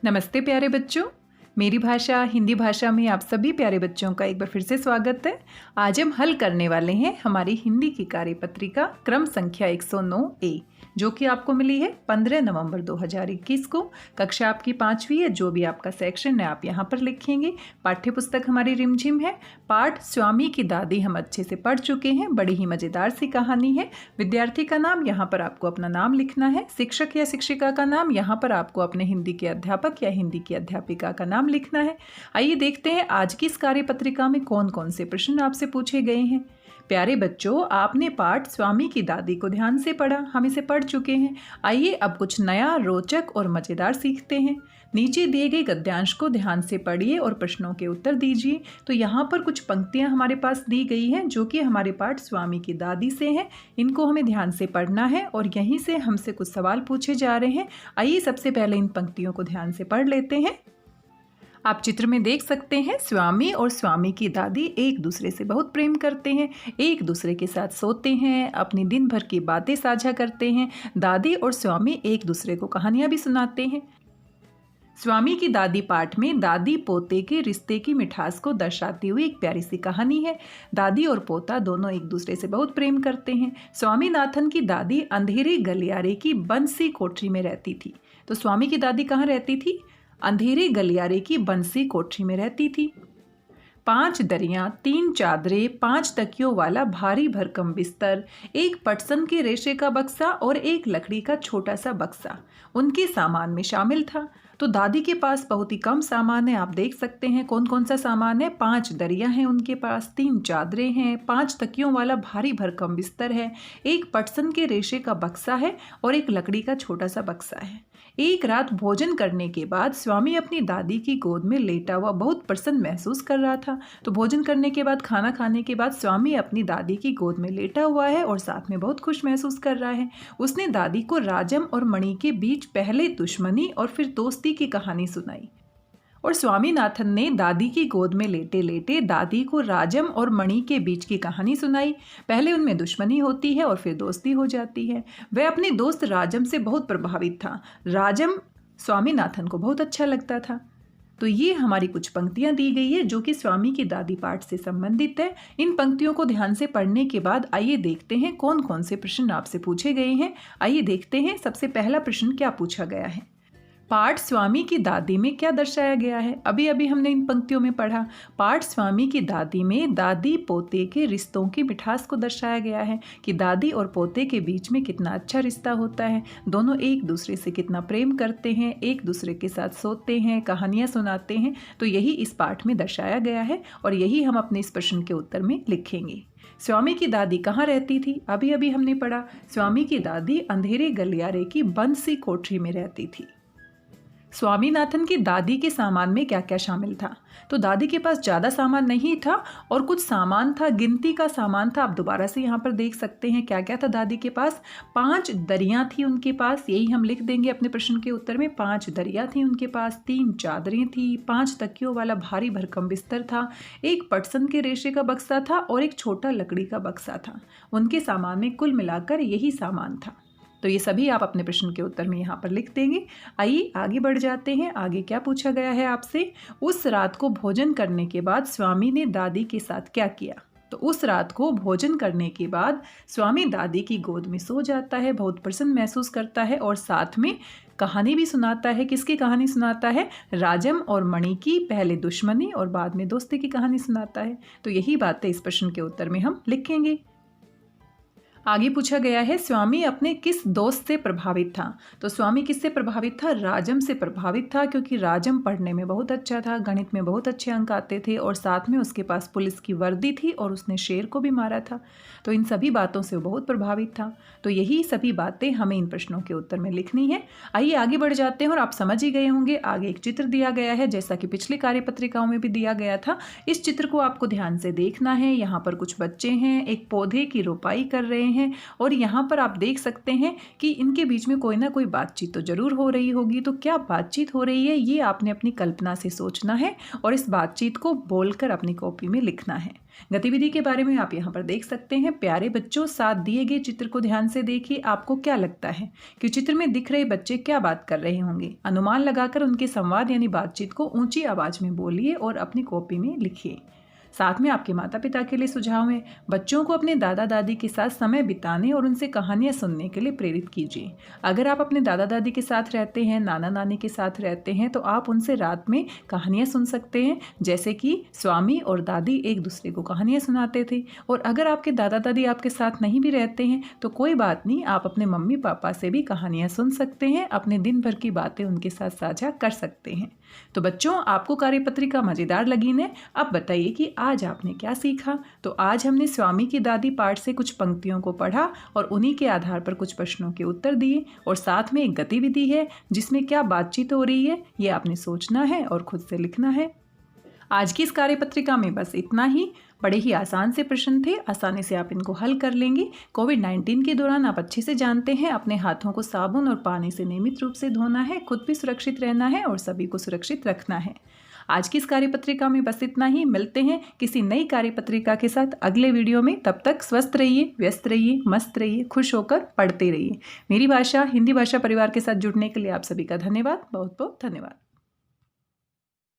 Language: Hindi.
नमस्ते प्यारे बच्चों। मेरी भाषा हिंदी भाषा में आप सभी प्यारे बच्चों का एक बार फिर से स्वागत है। आज हम हल करने वाले हैं हमारी हिंदी की कार्यपत्रिका क्रम संख्या 109A, जो कि आपको मिली है 15 नवंबर 2021 को। कक्षा आपकी 5वीं है। जो भी आपका सेक्शन है आप यहाँ पर लिखेंगे। पाठ्य पुस्तक हमारी रिमझिम है। पाठ स्वामी की दादी हम अच्छे से पढ़ चुके हैं। बड़ी ही मज़ेदार सी कहानी है। विद्यार्थी का नाम यहाँ पर आपको अपना नाम लिखना है। शिक्षक या शिक्षिका का नाम यहाँ पर आपको अपने हिंदी के अध्यापक या हिंदी की अध्यापिका का नाम लिखना है। आइए देखते हैं आज की इस कार्यपत्रिका में कौन कौन से प्रश्न आपसे पूछे गए हैं। प्यारे बच्चों, आपने पाठ स्वामी की दादी को ध्यान से पढ़ा, हम इसे पढ़ चुके हैं। आइए अब कुछ नया, रोचक और मज़ेदार सीखते हैं। नीचे दिए गए गद्यांश को ध्यान से पढ़िए और प्रश्नों के उत्तर दीजिए। तो यहाँ पर कुछ पंक्तियाँ हमारे पास दी गई हैं जो कि हमारे पाठ स्वामी की दादी से हैं। इनको हमें ध्यान से पढ़ना है और यहीं से हमसे कुछ सवाल पूछे जा रहे हैं। आइए सबसे पहले इन पंक्तियों को ध्यान से पढ़ लेते हैं। आप चित्र में देख सकते हैं, स्वामी और स्वामी की दादी एक दूसरे से बहुत प्रेम करते हैं, एक दूसरे के साथ सोते हैं, अपनी दिन भर की बातें साझा करते हैं। दादी और स्वामी एक दूसरे को कहानियां भी सुनाते हैं। स्वामी की दादी पाठ में दादी पोते के रिश्ते की मिठास को दर्शाती हुई एक प्यारी सी कहानी है। दादी और पोता दोनों एक दूसरे से बहुत प्रेम करते हैं। स्वामीनाथन की दादी अंधेरे गलियारे की बंद सी कोठरी में रहती थी। तो स्वामी की दादी कहाँ रहती थी? अंधेरे गलियारे की बंद सी कोठरी में रहती थी। 5 दरियां, 3 चादरें, 5 तकियों वाला भारी भरकम बिस्तर, एक पटसन के रेशे का बक्सा और एक लकड़ी का छोटा सा बक्सा उनके सामान में शामिल था। तो दादी के पास बहुत ही कम सामान है। आप देख सकते हैं कौन कौन सा सामान है। 5 दरियां हैं उनके पास, 3 चादरें हैं, 5 तकियों वाला भारी भरकम बिस्तर है, एक पटसन के रेशे का बक्सा है और एक लकड़ी का छोटा सा बक्सा है। एक रात भोजन करने के बाद स्वामी अपनी दादी की गोद में लेटा हुआ बहुत प्रसन्न महसूस कर रहा था। तो भोजन करने के बाद, खाना खाने के बाद स्वामी अपनी दादी की गोद में लेटा हुआ है और साथ में बहुत खुश महसूस कर रहा है। उसने दादी को राजम और मणि के बीच पहले दुश्मनी और फिर दोस्ती की कहानी सुनाई। और स्वामीनाथन ने दादी की गोद में लेटे लेटे दादी को राजम और मणि के बीच की कहानी सुनाई। पहले उनमें दुश्मनी होती है और फिर दोस्ती हो जाती है। वह अपने दोस्त राजम से बहुत प्रभावित था। राजम स्वामीनाथन को बहुत अच्छा लगता था। तो ये हमारी कुछ पंक्तियां दी गई है जो कि स्वामी की दादी पाठ से संबंधित है। इन पंक्तियों को ध्यान से पढ़ने के बाद आइए देखते हैं कौन कौन से प्रश्न आपसे पूछे गए हैं। आइए देखते हैं सबसे पहला प्रश्न क्या पूछा गया है। पाठ स्वामी की दादी में क्या दर्शाया गया है? अभी अभी हमने इन पंक्तियों में पढ़ा। पाठ स्वामी की दादी में दादी पोते के रिश्तों की मिठास को दर्शाया गया है कि दादी और पोते के बीच में कितना अच्छा रिश्ता होता है। दोनों एक दूसरे से कितना प्रेम करते हैं, एक दूसरे के साथ सोते हैं, कहानियाँ सुनाते हैं। तो यही इस पाठ में दर्शाया गया है और यही हम अपने इस प्रश्न के उत्तर में लिखेंगे। स्वामी की दादी कहाँ रहती थी? अभी अभी हमने पढ़ा, स्वामी की दादी अंधेरे गलियारे की बंद सी कोठरी में रहती थी। स्वामीनाथन की दादी के सामान में क्या क्या शामिल था? तो दादी के पास ज़्यादा सामान नहीं था और कुछ सामान था, गिनती का सामान था। आप दोबारा से यहाँ पर देख सकते हैं क्या क्या था दादी के पास। 5 दरियाँ थी उनके पास, यही हम लिख देंगे अपने प्रश्न के उत्तर में। 5 दरियाँ थी उनके पास, 3 चादरें थी, 5 तकियों वाला भारी भरकम बिस्तर था, एक पटसन के रेशे का बक्सा था और एक छोटा लकड़ी का बक्सा था। उनके सामान में कुल मिलाकर यही सामान था। तो ये सभी आप अपने प्रश्न के उत्तर में यहाँ पर लिख देंगे। आइए आगे बढ़ जाते हैं। आगे क्या पूछा गया है आपसे? उस रात को भोजन करने के बाद स्वामी ने दादी के साथ क्या किया? तो उस रात को भोजन करने के बाद स्वामी दादी की गोद में सो जाता है, बहुत प्रसन्न महसूस करता है और साथ में कहानी भी सुनाता है। किसकी कहानी सुनाता है? राजम और मणि की, पहले दुश्मनी और बाद में दोस्ती की कहानी सुनाता है। तो यही बातें इस प्रश्न के उत्तर में हम लिखेंगे। आगे पूछा गया है, स्वामी अपने किस दोस्त से प्रभावित था? तो स्वामी किससे प्रभावित था? राजम से प्रभावित था, क्योंकि राजम पढ़ने में बहुत अच्छा था, गणित में बहुत अच्छे अंक आते थे और साथ में उसके पास पुलिस की वर्दी थी और उसने शेर को भी मारा था। तो इन सभी बातों से वो बहुत प्रभावित था। तो यही सभी बातें हमें इन प्रश्नों के उत्तर में लिखनी है। आइए आगे बढ़ जाते हैं और आप समझ ही गए होंगे। आगे एक चित्र दिया गया है जैसा कि पिछली कार्यपत्रिकाओं में भी दिया गया था। इस चित्र को आपको ध्यान से देखना है। यहाँ पर कुछ बच्चे हैं, एक पौधे की रोपाई कर रहे हैं और यहाँ पर आप देख सकते हैं कि इनके बीच में कोई ना कोई बातचीत तो ज़रूर हो रही होगी। तो क्या बातचीत हो रही है ये आपने अपनी कल्पना से सोचना है और इस बातचीत को बोलकर अपनी कॉपी में लिखना है। गतिविधि के बारे में आप यहाँ पर देख सकते हैं। प्यारे बच्चों, साथ दिए गए चित्र को ध्यान से देखिए। आपको क्या लगता है कि चित्र में दिख रहे बच्चे क्या बात कर रहे होंगे? अनुमान लगाकर उनके संवाद यानी बातचीत को ऊंची आवाज में बोलिए और अपनी कॉपी में लिखिए। साथ में आपके माता पिता के लिए सुझाव है, बच्चों को अपने दादा दादी के साथ समय बिताने और उनसे कहानियां सुनने के लिए प्रेरित कीजिए। अगर आप अपने दादा दादी के साथ रहते हैं, नाना नानी के साथ रहते हैं, तो आप उनसे रात में कहानियां सुन सकते हैं, जैसे कि स्वामी और दादी एक दूसरे को कहानियां सुनाते थे। और अगर आपके दादा दादी आपके साथ नहीं भी रहते हैं तो कोई बात नहीं, आप अपने मम्मी पापा से भी कहानियां सुन सकते हैं, अपने दिन भर की बातें उनके साथ साझा कर सकते हैं। तो बच्चों, आपको कार्यपत्रिका मज़ेदार लगी ने? अब बताइए कि आज आपने क्या सीखा। तो आज हमने स्वामी की दादी पाठ से कुछ पंक्तियों को पढ़ा और उन्हीं के आधार पर कुछ प्रश्नों के उत्तर दिए, और साथ में एक गतिविधि है जिसमें क्या बातचीत हो रही है ये आपने सोचना है और खुद से लिखना है। आज की इस कार्यपत्रिका में बस इतना ही। बड़े ही आसान से प्रश्न थे, आसानी से आप इनको हल कर लेंगे। कोविड-19 के दौरान आप अच्छे से जानते हैं अपने हाथों को साबुन और पानी से नियमित रूप से धोना है, खुद भी सुरक्षित रहना है और सभी को सुरक्षित रखना है। आज की इस कार्यपत्रिका में बस इतना ही। मिलते हैं किसी नई कार्यपत्रिका के साथ अगले वीडियो में। तब तक स्वस्थ रहिए, व्यस्त रहिए, मस्त रहिए, खुश होकर पढ़ते रहिए। मेरी भाषा हिंदी भाषा परिवार के साथ जुड़ने के लिए आप सभी का धन्यवाद, बहुत बहुत धन्यवाद।